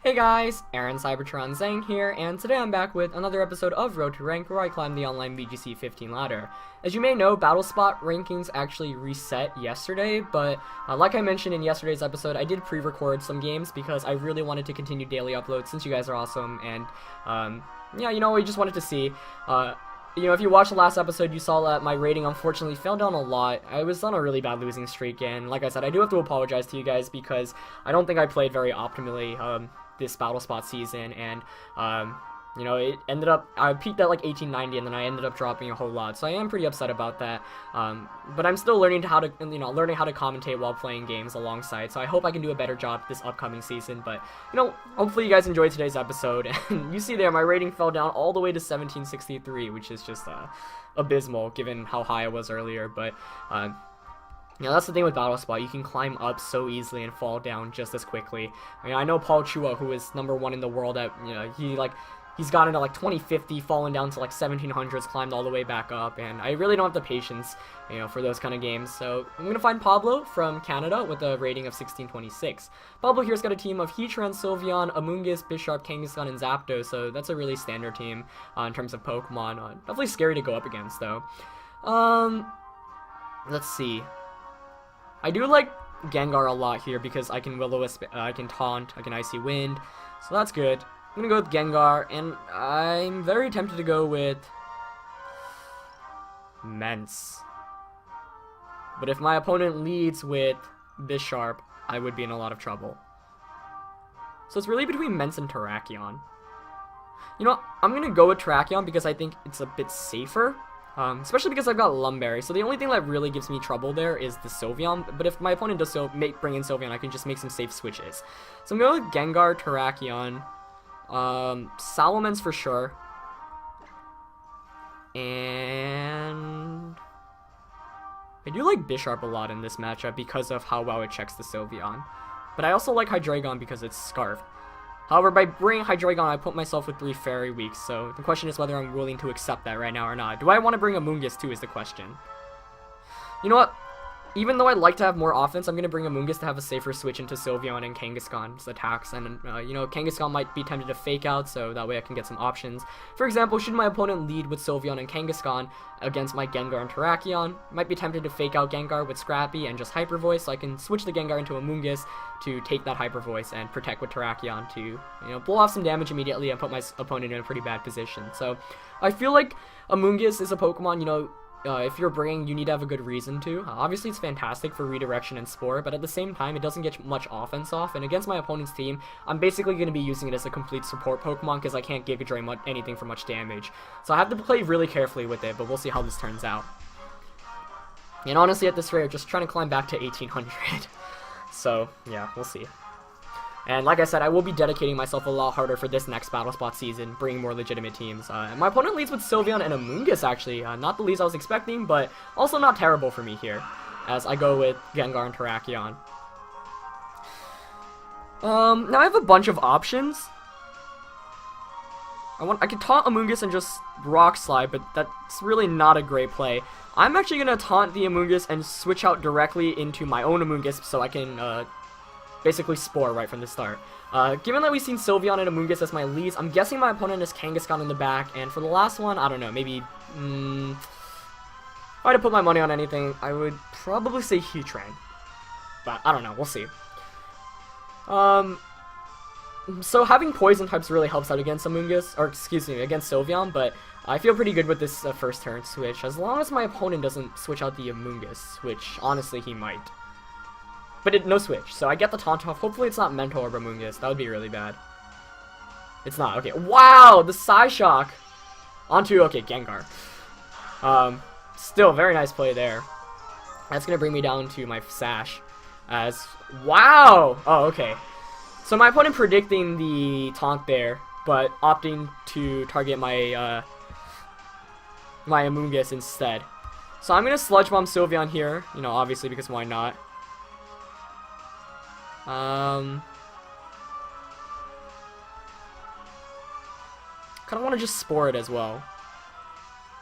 Hey guys, Aaron Cybertron Zhang here, and today I'm back with another episode of Road to Rank where I climb the online VGC 15 ladder. As you may know, battle spot rankings actually reset yesterday, but like I mentioned in yesterday's episode, I did pre-record some games because I really wanted to continue daily uploads since you guys are awesome, and yeah, we just wanted to see. If you watched the last episode, you saw that my rating unfortunately fell down a lot. I was on a really bad losing streak, and like I said, I do have to apologize to you guys because I don't think I played very optimally this battle spot season, and it ended up, I peaked at like 1890 and then I ended up dropping a whole lot, so I am pretty upset about that. But I'm still learning how to commentate while playing games alongside, so I hope I can do a better job this upcoming season. But hopefully you guys enjoyed today's episode. And you see there, my rating fell down all the way to 1763, which is just abysmal given how high I was earlier. But that's the thing with Battle Spot. You can climb up so easily and fall down just as quickly. I know Paul Chua, who is #1 in the world at, he's gotten to like 2050, fallen down to like 1700s, climbed all the way back up, and I really don't have the patience, for those kind of games. So I'm gonna find Pablo from Canada with a rating of 1626. Pablo here's got a team of Heatran, Sylveon, Amoonguss, Bisharp, Kangaskhan, and Zapdos, so that's a really standard team in terms of Pokemon. Definitely scary to go up against, though. Let's see. I do like Gengar a lot here because I can Will-O-Wisp, I can Taunt, I can Icy Wind, so that's good. I'm gonna go with Gengar, and I'm very tempted to go with Mence. But if my opponent leads with Bisharp, I would be in a lot of trouble. So it's really between Mence and Terrakion. I'm gonna go with Terrakion because I think it's a bit safer. Especially because I've got Lumberry, so the only thing that really gives me trouble there is the Sylveon, but if my opponent does bring in Sylveon, I can just make some safe switches. So I'm going with Gengar, Terrakion, Salamence for sure, and I do like Bisharp a lot in this matchup because of how well it checks the Sylveon, but I also like Hydreigon because it's Scarfed. However, by bringing Hydreigon, I put myself with 3 Fairy Weeks, so the question is whether I'm willing to accept that right now or not. Do I want to bring Amoonguss too is the question. You know what? Even though I'd like to have more offense, I'm going to bring Amoonguss to have a safer switch into Sylveon and Kangaskhan's attacks, and Kangaskhan might be tempted to fake out, so that way I can get some options. For example, should my opponent lead with Sylveon and Kangaskhan against my Gengar and Terrakion, I might be tempted to fake out Gengar with Scrappy and just Hyper Voice, so I can switch the Gengar into Amoonguss to take that Hyper Voice and protect with Terrakion to, blow off some damage immediately and put my opponent in a pretty bad position. So I feel like Amoonguss is a Pokemon, if you're bringing, you need to have a good reason to. Obviously, it's fantastic for redirection and Spore, but at the same time, it doesn't get much offense off, and against my opponent's team, I'm basically going to be using it as a complete support Pokemon because I can't Giga Drain anything for much damage. So I have to play really carefully with it, but we'll see how this turns out. And honestly, at this rate, I'm just trying to climb back to 1800. So, yeah, we'll see. And like I said, I will be dedicating myself a lot harder for this next Battle Spot season, bringing more legitimate teams. And my opponent leads with Sylveon and Amoonguss, actually. Not the leads I was expecting, but also not terrible for me here, as I go with Gengar and Terrakion. Now I have a bunch of options. I could taunt Amoonguss and just Rock Slide, but that's really not a great play. I'm actually going to taunt the Amoonguss and switch out directly into my own Amoonguss so I can basically Spore right from the start. Given that we've seen Sylveon and Amoonguss as my leads, I'm guessing my opponent is Kangaskhan in the back, and for the last one, I don't know, maybe, if I had to put my money on anything, I would probably say Heatran. But, I don't know, we'll see. So having Poison types really helps out against Amoonguss, or excuse me, against Sylveon, but I feel pretty good with this first turn switch, as long as my opponent doesn't switch out the Amoonguss, which, honestly, he might. But no switch, so I get the taunt off. Hopefully it's not Mental or Amoonguss. That would be really bad. It's not. Okay. Wow! The Psyshock! Onto, okay, Gengar. Still, very nice play there. That's going to bring me down to my Sash. Wow! Oh, okay. So my opponent predicting the taunt there, but opting to target my, my Amoonguss instead. So I'm going to Sludge Bomb Sylveon here, obviously, because why not? Kind of want to just Spore it as well.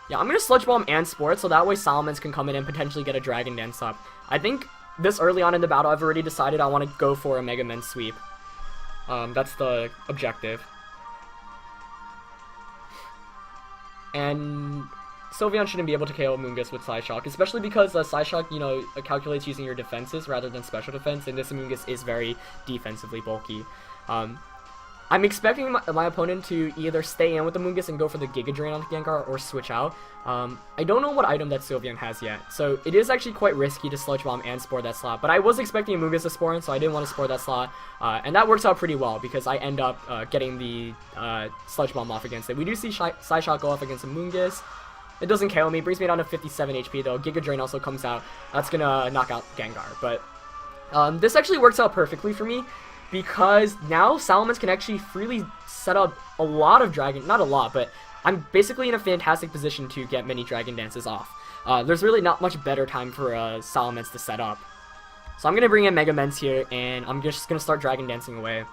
Yeah, I'm going to Sludge Bomb and Spore it, so that way Salamence can come in and potentially get a Dragon Dance up. I think this early on in the battle, I've already decided I want to go for a Mega Man sweep. That's the objective. And Sylveon shouldn't be able to KO Amoonguss with Psyshock, especially because Psyshock, you know, calculates using your defenses rather than special defense, and this Amoonguss is very defensively bulky. I'm expecting my opponent to either stay in with the Amoonguss and go for the Giga Drain on Gengar or switch out. I don't know what item that Sylveon has yet, so it is actually quite risky to Sludge Bomb and Spore that slot, but I was expecting Amoonguss to Spore in, so I didn't want to Spore that slot, and that works out pretty well because I end up getting the Sludge Bomb off against it. We do see Psyshock go off against Amoonguss. It doesn't KO me, brings me down to 57 HP though. Giga Drain also comes out. That's gonna knock out Gengar, but this actually works out perfectly for me, because now Salamence can actually freely set up a lot of Dragon, not a lot, but I'm basically in a fantastic position to get many Dragon Dances off. There's really not much better time for Salamence to set up. So I'm going to bring in Mega Mens here, and I'm just going to start Dragon Dancing away.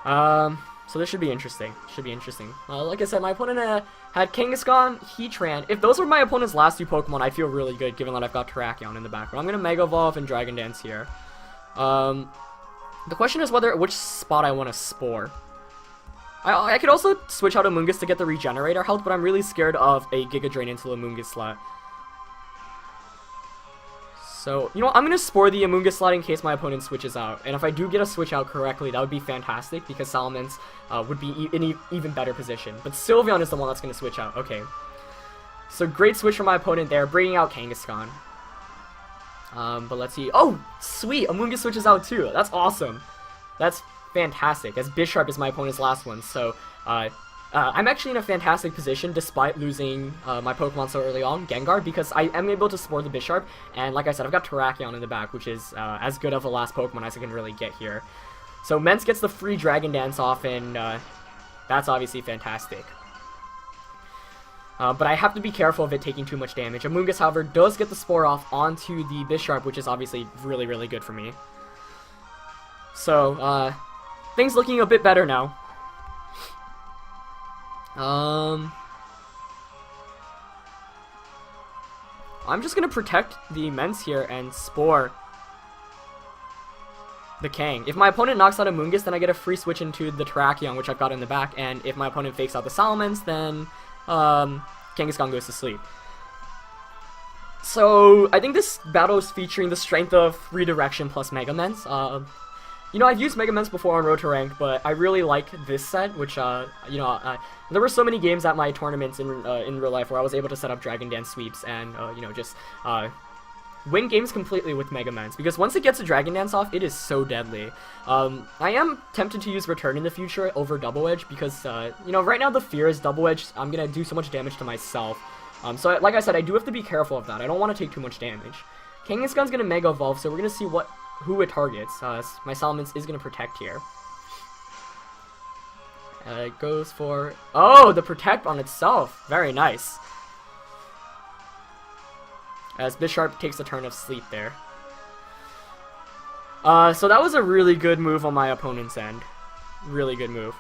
So this should be interesting. Like I said, my opponent had Kangaskhan, Heatran. If those were my opponent's last two Pokemon, I feel really good, given that I've got Terrakion in the background. I'm going to Mega Evolve and Dragon Dance here. The question is which spot I want to Spore. I could also switch out Amoonguss to get the Regenerator health, but I'm really scared of a Giga Drain into the Amoonguss slot. So, you know what, I'm going to Spore the Amoonguss slot in case my opponent switches out. And if I do get a switch out correctly, that would be fantastic, because Salamence would be in an even better position. But Sylveon is the one that's going to switch out. Okay. So, great switch from my opponent there, bringing out Kangaskhan. But let's see. Oh, sweet! Amoonguss switches out too. That's awesome. That's fantastic, as Bisharp is my opponent's last one. So, I'm actually in a fantastic position despite losing my Pokemon so early on, Gengar, because I am able to Spore the Bisharp, and like I said, I've got Terrakion in the back, which is as good of a last Pokemon as I can really get here. So Mence gets the free Dragon Dance off, and that's obviously fantastic. But I have to be careful of it taking too much damage. Amoonguss, however, does get the Spore off onto the Bisharp, which is obviously really, really good for me. So, things looking a bit better now. I'm just gonna protect the Mence here and Spore the Kang. If my opponent knocks out Amoonguss, then I get a free switch into the Terrakion, which I've got in the back, and if my opponent fakes out the Salamence, then Kangaskhan goes to sleep. So, I think this battle is featuring the strength of Redirection plus Mega Mens. You know, I've used Mega Mens before on Road to Rank, but I really like this set, which, you know, there were so many games at my tournaments in real life where I was able to set up Dragon Dance sweeps and, you know, just win games completely with Mega Mens, because once it gets a Dragon Dance off, it is so deadly. I am tempted to use Return in the future over Double Edge, because, you know, right now the fear is Double Edge. I'm going to do so much damage to myself. So, like I said, I do have to be careful of that. I don't want to take too much damage. Kangaskhan's going to Mega Evolve, so we're going to see who it targets. My Salamence is going to Protect here. It goes for... Oh, the Protect on itself. Very nice. As Bisharp takes a turn of sleep there. So that was a really good move on my opponent's end. Really good move.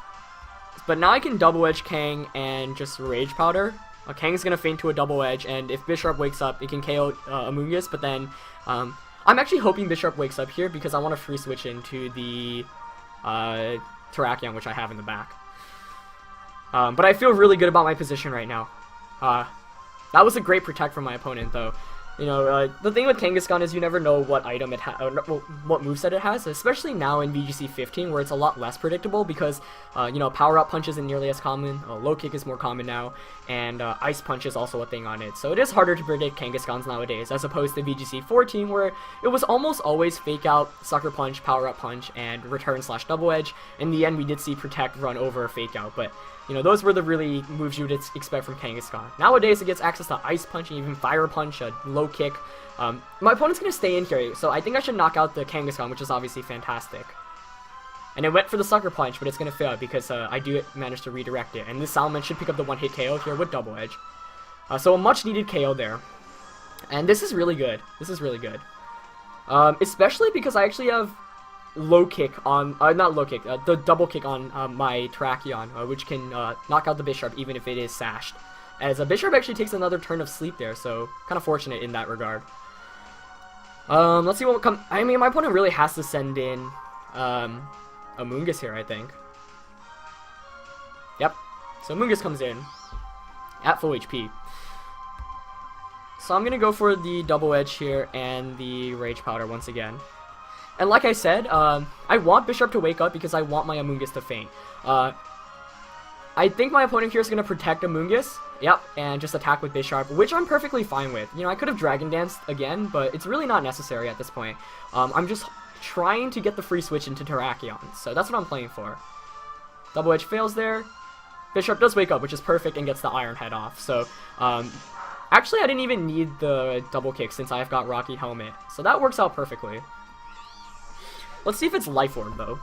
But now I can Double Edge Kang and just Rage Powder. Kang's gonna faint to a Double Edge, and if Bisharp wakes up, it can KO Amoonguss, but then... I'm actually hoping Bisharp wakes up here because I want to free switch into the Terrakion, which I have in the back. But I feel really good about my position right now. That was a great Protect from my opponent, though. You know, the thing with Kangaskhan is you never know what item it has, what moveset it has, especially now in VGC 15, where it's a lot less predictable because, you know, Power Up Punch isn't nearly as common, Low Kick is more common now, and Ice Punch is also a thing on it. So it is harder to predict Kangaskhan's nowadays, as opposed to VGC 14, where it was almost always Fake Out, Sucker Punch, Power Up Punch, and Return/Double Edge. In the end, we did see Protect run over Fake Out, but... You know, those were the really moves you would expect from Kangaskhan. Nowadays, it gets access to Ice Punch and even Fire Punch, a Low Kick. My opponent's going to stay in here, so I think I should knock out the Kangaskhan, which is obviously fantastic. And it went for the Sucker Punch, but it's going to fail because I do manage to redirect it. And this Salamence should pick up the one-hit KO here with Double Edge. So a much-needed KO there. And this is really good. This is really good. Especially because I actually have... Low Kick on, not Low Kick, the Double Kick on my Terrakion, which can knock out the Bisharp even if it is sashed. As a Bisharp actually takes another turn of sleep there, so kind of fortunate in that regard. Let's see what will come. I mean, my opponent really has to send in, Amoonguss here, I think. Yep. So Amoonguss comes in at full HP. So I'm gonna go for the double edge here and the Rage Powder once again. And like I said, I want Bisharp to wake up because I want my Amoonguss to faint. I think my opponent here is going to protect Amoonguss, yep, and just attack with Bisharp, which I'm perfectly fine with. You know, I could have Dragon Danced again, but it's really not necessary at this point. I'm just trying to get the free switch into Terrakion, so that's what I'm playing for. Double Edge fails there. Bisharp does wake up, which is perfect, and gets the Iron Head off. So, actually, I didn't even need the double kick since I've got Rocky Helmet, so that works out perfectly. Let's see if it's Life Orb, though.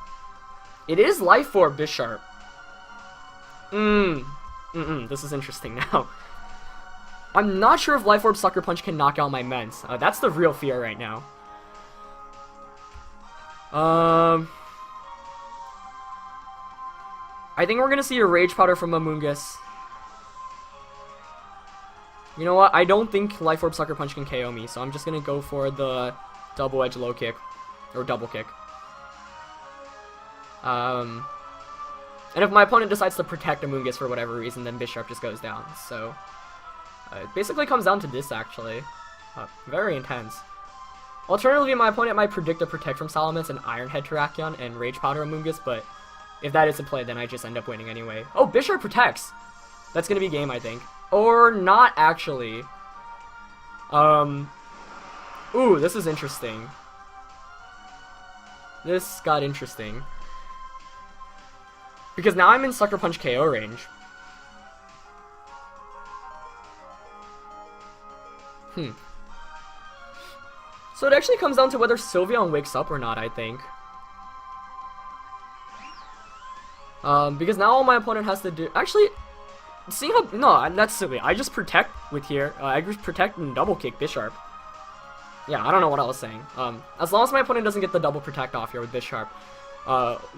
It is Life Orb, Bisharp. This is interesting now. I'm not sure if Life Orb Sucker Punch can knock out my Mence. That's the real fear right now. I think we're gonna see a Rage Powder from Amoonguss. You know what? I don't think Life Orb Sucker Punch can KO me, so I'm just gonna go for the Double Edge Low Kick. Or Double Kick. And if my opponent decides to protect Amoonguss for whatever reason, then Bisharp just goes down. So, it basically comes down to this, actually. Very intense. Alternatively, my opponent might predict a Protect from Salamence and Iron Head Terrakion and Rage Powder Amoonguss, but if that isn't played, then I just end up winning anyway. Oh, Bisharp protects! That's gonna be game, I think. Or not, actually. Ooh, this is interesting. This got interesting. Because now I'm in Sucker Punch KO range. So it actually comes down to whether Sylveon wakes up or not, I think. Because now all my opponent has to do... Actually, seeing how... No, that's silly. I just protect with here. I just protect and double kick Bisharp. Yeah, I don't know what I was saying. As long as my opponent doesn't get the double protect off here with Bisharp.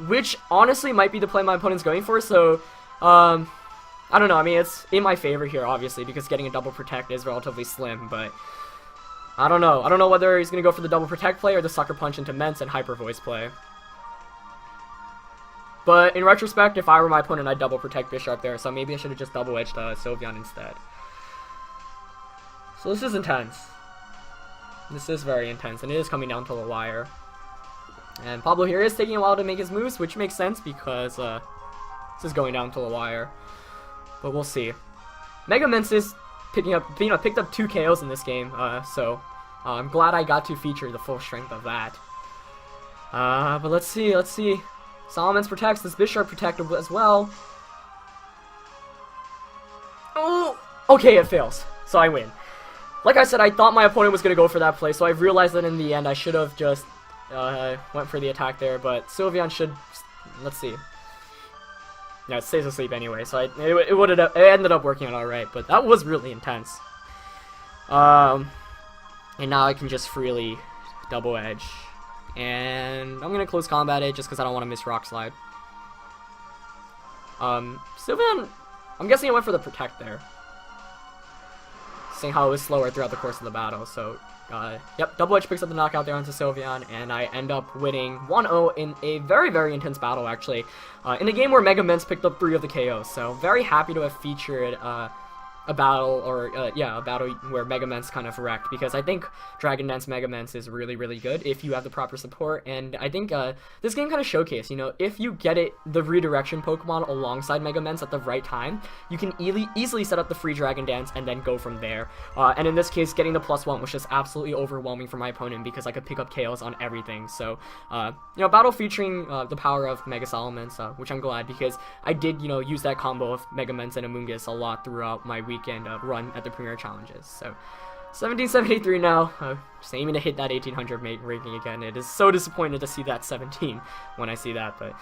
Which honestly might be the play my opponent's going for, so, I don't know, I mean, it's in my favor here, obviously, because getting a double protect is relatively slim, but, I don't know. I don't know whether he's gonna go for the double protect play or the Sucker Punch into Mence and Hyper Voice play. But, in retrospect, if I were my opponent, I'd double protect Bisharp there, so maybe I should have just double edged, Sylveon instead. So this is intense. This is very intense, and it is coming down to the wire. And Pablo here is taking a while to make his moves, which makes sense because this is going down to the wire. But we'll see. Mega Mence is picked up 2 KOs in this game, so I'm glad I got to feature the full strength of that. But let's see. Salamence protects. This Bisharp protected as well. Oh, okay, it fails, so I win. Like I said, I thought my opponent was gonna go for that play, so I realized that in the end I should have just. Went for the attack there, but Sylveon should... Let's see. Yeah, it stays asleep anyway, so it ended up working out alright, but that was really intense. And now I can just freely double edge. And I'm gonna close combat it just because I don't want to miss Rock Slide. Sylveon... I'm guessing it went for the protect there. Seeing how it was slower throughout the course of the battle, so... yep, Double Edge picks up the knockout there onto Sylveon, and I end up winning 1-0 in a very, very intense battle, actually. In a game where Mega Mence picked up 3 of the KOs, so very happy to have featured a battle, or, yeah, a battle where Mega Mence kind of wrecked, because I think Dragon Dance Mega Mence is really, really good if you have the proper support, and I think this game kind of showcased, you know, if you get the redirection Pokemon alongside Mega Mence at the right time, you can easily set up the free Dragon Dance and then go from there, and in this case, getting the +1 was just absolutely overwhelming for my opponent because I could pick up KOs on everything, so, you know, battle featuring the power of Mega Salamence, which I'm glad, because I did, you know, use that combo of Mega Mence and Amoonguss a lot throughout my weekend run at the Premier Challenges. So 1773 now, just aiming to hit that 1800 ranking again. It is so disappointed to see that 17 when I see that, but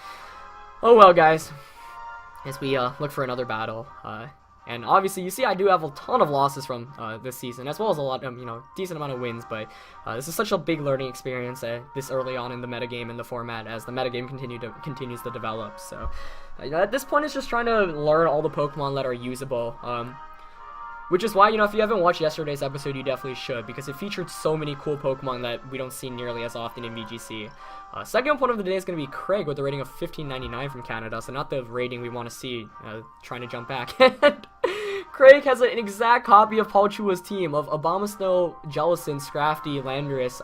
oh well, guys, as we look for another battle. And obviously, you see I do have a ton of losses from this season, as well as a lot of, you know, decent amount of wins, but this is such a big learning experience this early on in the metagame and the format as the metagame continues to develop. So at this point, it's just trying to learn all the Pokemon that are usable. Which is why, you know, if you haven't watched yesterday's episode, you definitely should, because it featured so many cool Pokemon that we don't see nearly as often in VGC. Second opponent of the day is going to be Craig with a rating of 1599 from Canada, so not the rating we want to see, trying to jump back. And Craig has an exact copy of Paul Chua's team of Abomasnow, Jellicent, Scrafty, Landorus,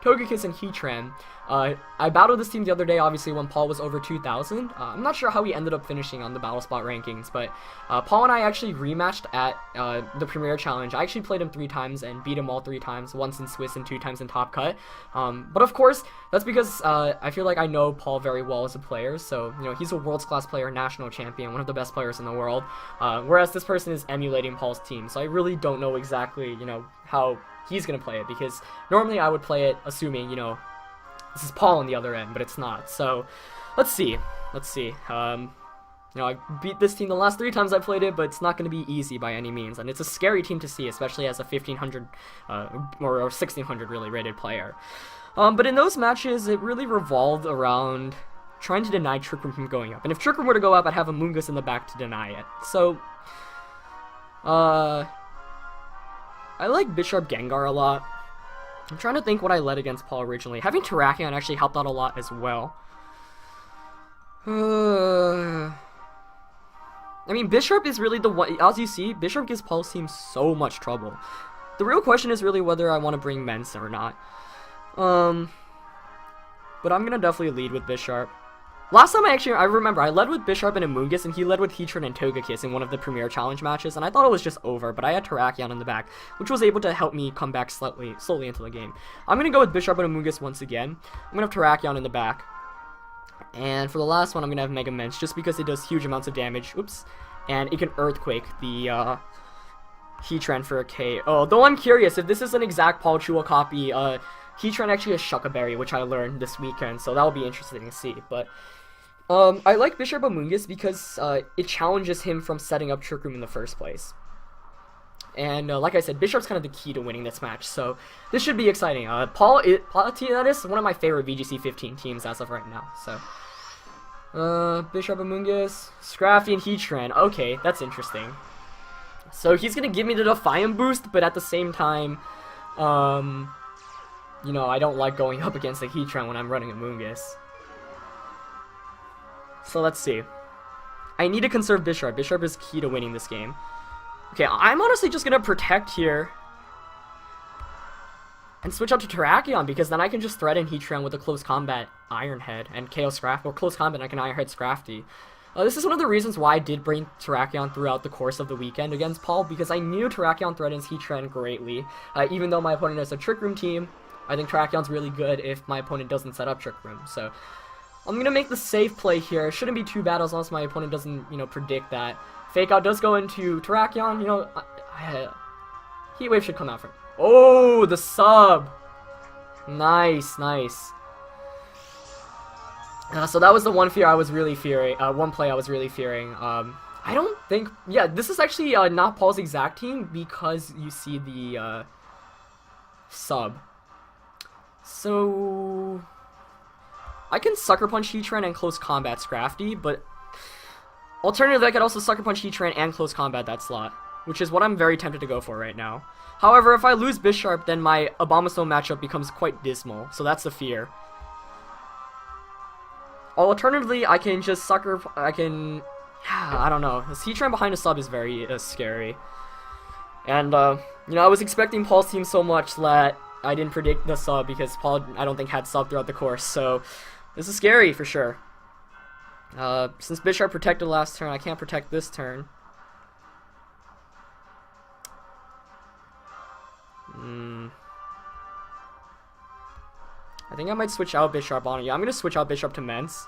Togekiss, and Heatran. I battled this team the other day, obviously, when Paul was over 2,000. I'm not sure how he ended up finishing on the Battle Spot rankings, but Paul and I actually rematched at the Premier Challenge. I actually played him 3 times and beat him all 3 times, once in Swiss and 2 times in Top Cut. But of course, that's because I feel like I know Paul very well as a player, so, you know, he's a world's class player, national champion, one of the best players in the world, whereas this person is emulating Paul's team, so I really don't know exactly, you know, how he's gonna play it, because normally I would play it assuming, you know, this is Paul on the other end, but it's not. So let's see. You know, I beat this team the last 3 times I played it, but it's not going to be easy by any means, and it's a scary team to see, especially as a 1500 or 1600 really rated player. But in those matches, it really revolved around trying to deny Trick Room from going up, and if Trick Room were to go up, I'd have a Moongus in the back to deny it. So I like Bisharp Gengar a lot. I'm trying to think what I led against Paul originally. Having Terrakion actually helped out a lot as well. I mean, Bisharp is really the one. As you see, Bisharp gives Paul's team so much trouble. The real question is really whether I want to bring Mence or not. But I'm gonna definitely lead with Bisharp. Last time I remember, I led with Bisharp and Amoonguss, and he led with Heatran and Togekiss in one of the Premier Challenge matches, and I thought it was just over, but I had Terrakion in the back, which was able to help me come back slowly into the game. I'm going to go with Bisharp and Amoonguss once again. I'm going to have Terrakion in the back. And for the last one, I'm going to have Mega Mence, just because it does huge amounts of damage. Oops. And it can Earthquake the Heatran for a KO. Though I'm curious, if this is an exact Paul Chua copy, Heatran actually has Shucka Berry, which I learned this weekend, so that'll be interesting to see. But I like Bisharp Amoonguss because it challenges him from setting up Trick Room in the first place. And like I said, Bisharp's kind of the key to winning this match, so this should be exciting. Paul, that is one of my favorite VGC 15 teams as of right now. So Bisharp Amoonguss, Scrafty, and Heatran. Okay, that's interesting. So he's gonna give me the Defiant boost, but at the same time, you know, I don't like going up against a Heatran when I'm running Amoonguss. So let's see. I need to conserve Bisharp. Bisharp is key to winning this game. Okay, I'm honestly just gonna protect here and switch out to Terrakion, because then I can just threaten Heatran with a close combat Iron Head and KO Scrafty, or close combat I can Iron Head Scrafty. This is one of the reasons why I did bring Terrakion throughout the course of the weekend against Paul, because I knew Terrakion threatens Heatran greatly. Even though my opponent has a Trick Room team, I think Terrakion's really good if my opponent doesn't set up Trick Room. So I'm gonna make the safe play here. It shouldn't be too bad as long as my opponent doesn't, you know, predict that. Fake Out does go into Terrakion. You know, Heat Wave should come out from. Oh, the sub. Nice, nice. So that was the one fear I was really fearing. One play I was really fearing. I don't think. Yeah, this is actually not Paul's exact team, because you see the sub. So I can Sucker Punch Heatran and Close Combat Scrafty, but alternatively I could also Sucker Punch Heatran and Close Combat that slot, which is what I'm very tempted to go for right now. However, if I lose Bisharp, then my Abomasnow matchup becomes quite dismal, so that's the fear. Alternatively, I can just I don't know. This Heatran behind a sub is very scary. And, you know, I was expecting Paul's team so much that I didn't predict the sub, because Paul, I don't think, had sub throughout the course, so this is scary for sure. Since Bisharp protected last turn, I can't protect this turn. I think I might switch out Bisharp on it. Yeah, I'm going to switch out Bisharp to Mence.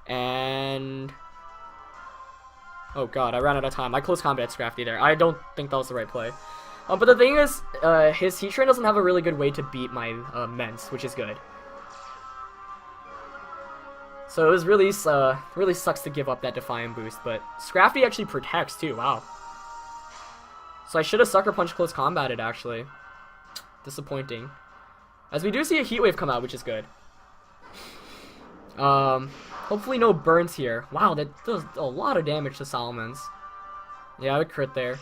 And oh god, I ran out of time. I close combat Scrafty there. I don't think that was the right play. But the thing is, his Heatran doesn't have a really good way to beat my Mence, which is good. So it was really sucks to give up that Defiant boost, but Scrafty actually protects too, wow. So I should have Sucker Punch close combated, actually. Disappointing. As we do see a Heat Wave come out, which is good. Hopefully no burns here. Wow, that does a lot of damage to Salamence. Yeah, I would crit there.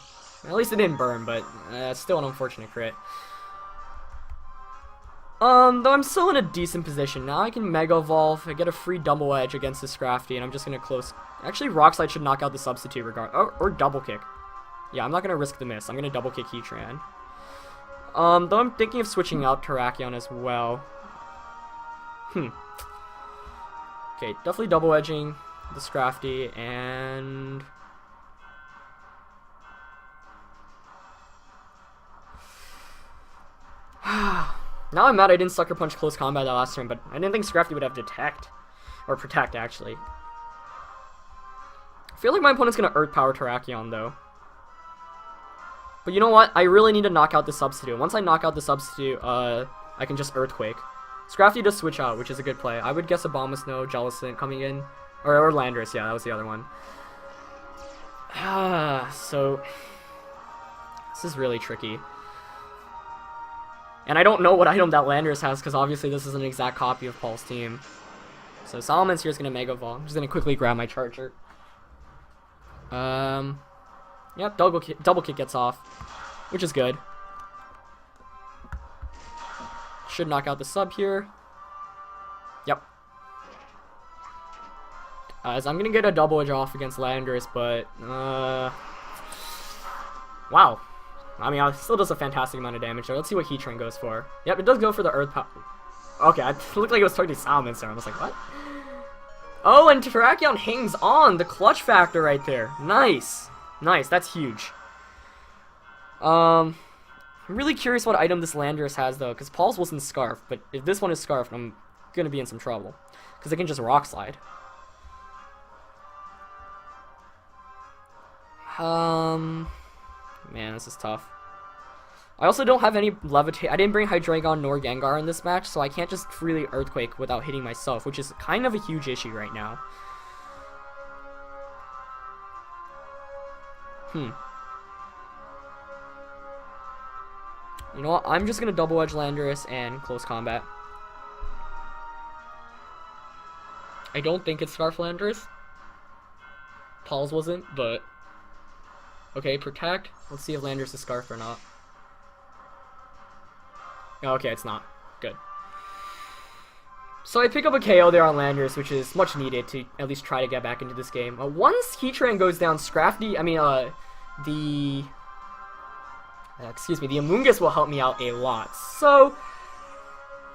At least it didn't burn, but it's still an unfortunate crit. Though I'm still in a decent position. Now I can Mega Evolve, I get a free double edge against the Scrafty, and I'm just gonna close... Actually, Rock Slide should knock out the substitute or double kick. Yeah, I'm not gonna risk the miss. I'm gonna double kick Heatran. Though I'm thinking of switching out Terrakion as well. Okay, definitely double edging the Scrafty, and... Now I'm mad I didn't Sucker Punch Close Combat that last turn, but I didn't think Scrafty would have Detect. Or Protect, actually. I feel like my opponent's gonna Earth Power Terrakion, though. But you know what? I really need to knock out the substitute. Once I knock out the substitute, I can just Earthquake. Scrafty does switch out, which is a good play. I would guess Abomasnow, Jellicent coming in. Or Landorus, yeah, that was the other one. So... This is really tricky. And I don't know what item that Landorus has, because obviously this is an exact copy of Paul's team. So Solomon's here is going to Mega Evolve. I'm just going to quickly grab my Charger. Yep, double kick gets off, which is good. Should knock out the sub here. Yep. As I'm going to get a double edge off against Landorus, but... Wow. I mean, it still does a fantastic amount of damage there. Let's see what Heatran goes for. Yep, it does go for the Earth Power. Okay, it looked like it was targeting Salamence there. I was like, what? Oh, and Terrakion hangs on! The clutch factor right there. Nice! Nice, that's huge. I'm really curious what item this Landorus has, though, because Paul's wasn't Scarf, but if this one is Scarf, I'm gonna be in some trouble. Because I can just Rock Slide. Man, this is tough. I also don't have any Levitate. I didn't bring Hydreigon nor Gengar in this match, so I can't just freely Earthquake without hitting myself, which is kind of a huge issue right now. You know what? I'm just going to Double Edge Landorus and Close Combat. I don't think it's Scarf Landorus. Paul's wasn't, but... Okay, Protect. Let's see if Landorus is Scarf or not. Okay, it's not. Good. So I pick up a KO there on Landorus, which is much needed to at least try to get back into this game. Once Heatran goes down, Scrafty, the Amoonguss will help me out a lot. So,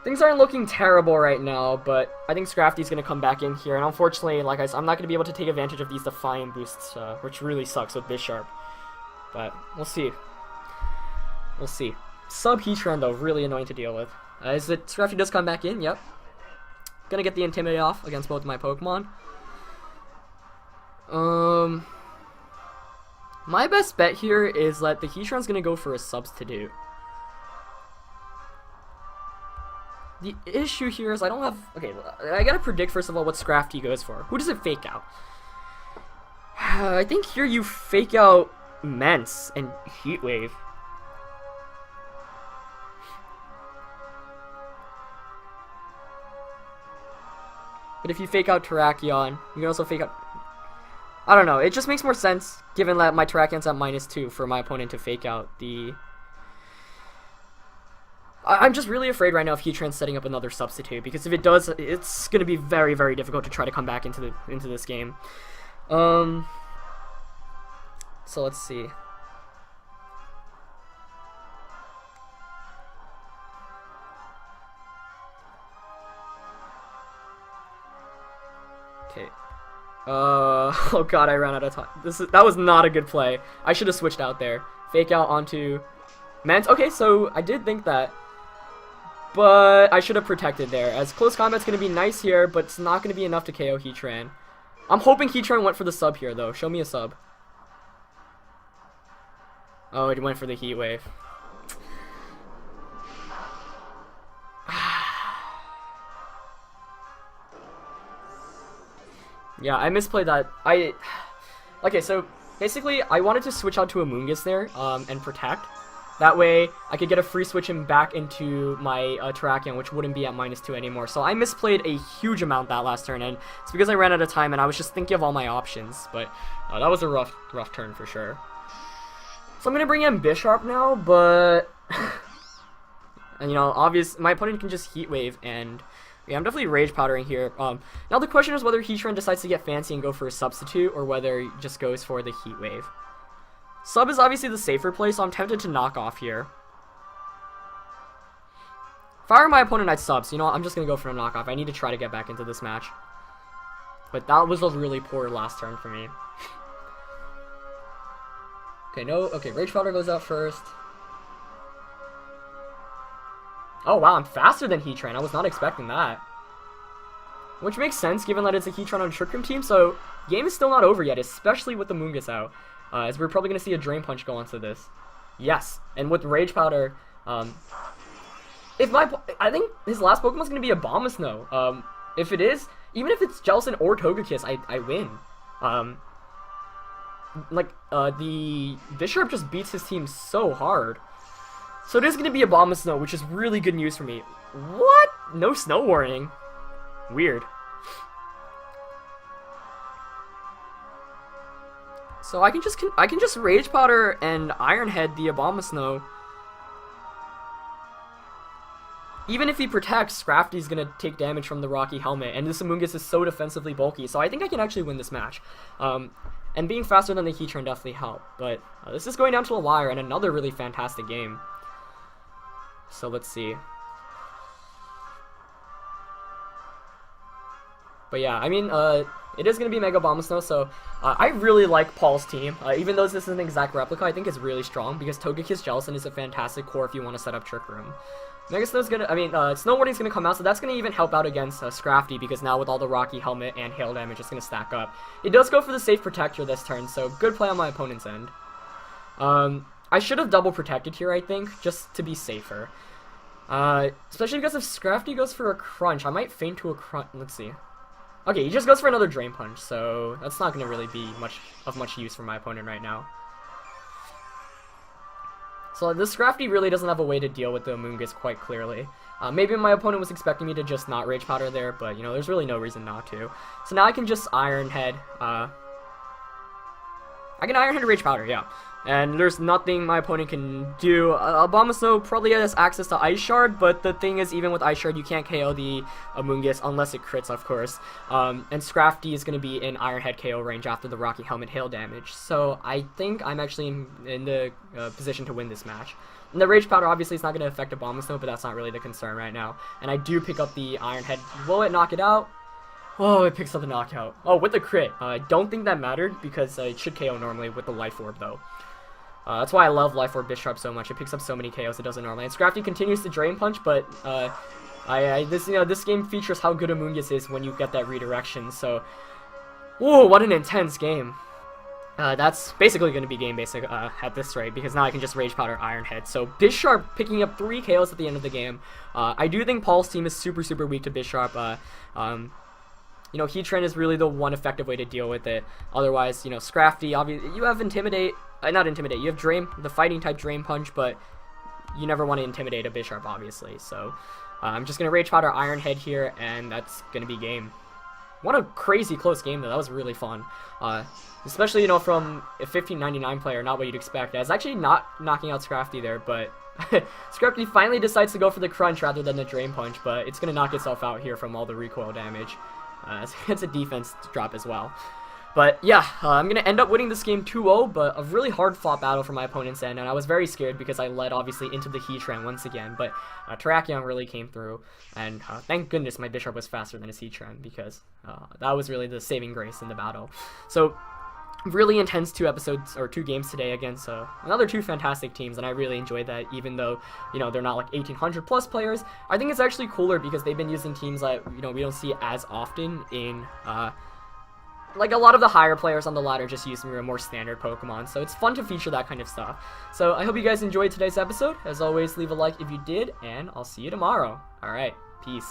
things aren't looking terrible right now, but I think Scrafty's going to come back in here. And unfortunately, like I said, I'm not going to be able to take advantage of these Defiant boosts, which really sucks with Bisharp. But, we'll see. We'll see. Sub Heatran, though, really annoying to deal with. Scrafty does come back in, yep. Gonna get the Intimidate off against both of my Pokemon. My best bet here is that the Heatran's gonna go for a Substitute. The issue here is I don't have... Okay, I gotta predict first of all what Scrafty goes for. Who does it fake out? I think here you fake out Mence and Heat Wave. But if you fake out Terrakion, you can also fake out... I don't know, it just makes more sense, given that my Terrakion's at -2, for my opponent to fake out the... I'm just really afraid right now of Heatran setting up another substitute, because if it does, it's going to be very, very difficult to try to come back into this game. So let's see. Okay. Oh god, I ran out of time. That was not a good play. I should have switched out there. Fake out onto Mance. Okay, so I did think that. But I should have protected there, as Close Combat's going to be nice here, but it's not going to be enough to KO Heatran. I'm hoping Heatran went for the sub here, though. Show me a sub. Oh, it went for the Heat Wave. Yeah, I misplayed that. Okay, so basically, I wanted to switch out to Amoonguss there, and Protect. That way, I could get a free switch him back into my Terrakion, which wouldn't be at -2 anymore. So I misplayed a huge amount that last turn, and it's because I ran out of time, and I was just thinking of all my options. But that was a rough turn for sure. So I'm gonna bring in Bisharp now, but and you know, my opponent can just Heat Wave, and yeah, I'm definitely Rage Powdering here. Now the question is whether Heatran decides to get fancy and go for a substitute, or whether he just goes for the Heat Wave. Sub is obviously the safer play, so I'm tempted to knock off here. If I were my opponent, I'd sub, so you know what, I'm just gonna go for a knockoff. I need to try to get back into this match. But that was a really poor last turn for me. Okay, Rage Powder goes out first. Oh wow, I'm faster than Heatran. I was not expecting that. Which makes sense given that it's a Heatran on a Trick Room team, so game is still not over yet, especially with the Moongus out. As we're probably going to see a Drain Punch go onto this. Yes, and with Rage Powder, I think his last Pokemon's going to be a Abomasnow. If it is, even if it's Jellicent or Togekiss, I win. The Bisharp just beats his team so hard. So it is going to be a Abomasnow, which is really good news for me. What? No Snow Warning. Weird. So I can just Rage Powder and Iron Head the Abomasnow. Even if he protects, Scrafty's gonna take damage from the Rocky Helmet, and this Amoonguss is so defensively bulky, so I think I can actually win this match. And being faster than the Heatran definitely helped, but this is going down to a wire, and another really fantastic game. So let's see. But yeah, I mean, it is going to be Mega Abomasnow, so I really like Paul's team. Even though this is an exact replica, I think it's really strong, because Togekiss Jellicent is a fantastic core if you want to set up Trick Room. Mega Snow's gonna, Snow Warning's gonna come out, so that's gonna even help out against Scrafty, because now with all the Rocky Helmet and Hail damage, it's gonna stack up. It does go for the safe Protector this turn, so good play on my opponent's end. I should have double protected here, I think, just to be safer. Especially because if Scrafty goes for a Crunch, I might feint to a Crunch. Let's see. Okay, he just goes for another Drain Punch, so that's not going to really be much use for my opponent right now. So this Scrafty really doesn't have a way to deal with the Amoonguss quite clearly. Maybe my opponent was expecting me to just not Rage Powder there, but you know, there's really no reason not to. So now I can just Iron Head. I can Iron Head Rage Powder, yeah. And there's nothing my opponent can do. Abomasnow probably has access to Ice Shard, but the thing is, even with Ice Shard, you can't KO the Amoonguss unless it crits, of course. And Scrafty is going to be in Iron Head KO range after the Rocky Helmet Hail damage. So I think I'm actually in the position to win this match. And the Rage Powder obviously is not going to affect Abomasnow, but that's not really the concern right now. And I do pick up the Iron Head. Will it knock it out? Oh, it picks up the knockout. Oh, with the crit. I don't think that mattered because it should KO normally with the Life Orb, though. That's why I love Life Orb Bisharp so much. It picks up so many KOs it doesn't normally. And Scrafty continues to Drain Punch, but this game features how good Amoonguss is when you get that redirection. So, whoa, what an intense game. That's basically going to be game basic at this rate, because now I can just Rage Powder Iron Head. So Bisharp picking up 3 KOs at the end of the game. I do think Paul's team is super, super weak to Bisharp. You know, Heatran is really the one effective way to deal with it. Otherwise, you know, Scrafty, obviously, you have Intimidate, not Intimidate, you have Drain, the fighting type Drain Punch, but you never want to intimidate a Bisharp, obviously. So, I'm just going to Rage Powder Iron Head here, and that's going to be game. What a crazy close game, though. That was really fun. Especially, you know, from a 1599 player, not what you'd expect. It's actually not knocking out Scrafty there, but Scrafty finally decides to go for the Crunch rather than the Drain Punch, but it's going to knock itself out here from all the recoil damage. It's a defense drop as well. But yeah, I'm going to end up winning this game 2-0, but a really hard fought battle from my opponent's end, and I was very scared because I led obviously into the Heatran once again, but Terrakion really came through, and thank goodness my Bisharp was faster than his Heatran, because that was really the saving grace in the battle. So, really intense 2 games today against another 2 fantastic teams, and I really enjoyed that, even though, you know, they're not like 1800 plus players. I think it's actually cooler because they've been using teams that, you know, we don't see as often in, like a lot of the higher players on the ladder just use more standard Pokemon, so it's fun to feature that kind of stuff. So I hope you guys enjoyed today's episode. As always, leave a like if you did, and I'll see you tomorrow. Alright, peace.